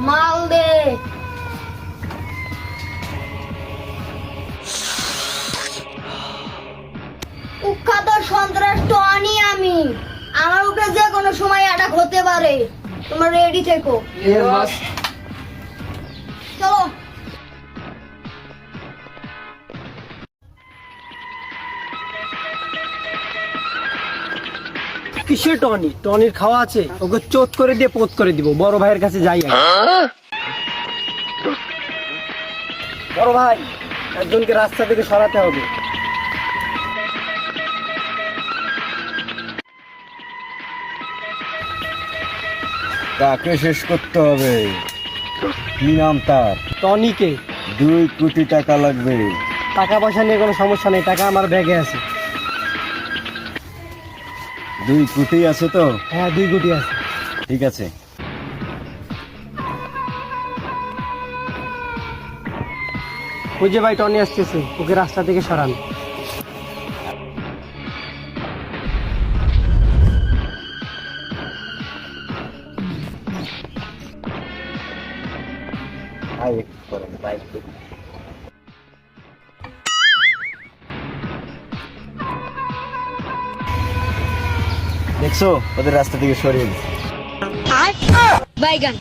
মাল দে। কুখ্যাত সন্ত্রাস টনি আমি। আমার উপরে যে কোনো সময় অ্যাটাক হতে পারে, তোমরা রেডি থেকো। চলো। কিসের টনি? টনির খাওয়া আছে, ওকে চোট করে দিয়ে পোত করে দিব। বড় ভাইয়ের কাছে যাই আগে। বড় ভাই, একজনকে রাস্তা থেকে সরাতে হবে। তাকে শেষ করতে হবে। কি নাম তার? টনিকে। 2 কোটি টাকা লাগবে। টাকা পয়সা নিয়ে কোনো সমস্যা নেই, টাকা আমার ব্যাগে আছে। 2 কোটি আছে তো? হ্যাঁ, 2 কোটি আছে। ঠিক আছে। ওই যে ভাই, টনি আসতেছে, ওকে রাস্তা থেকে সরান। দেখছো, ওদের রাস্তা থেকে সরিয়ে দিচ্ছে। বাইগান।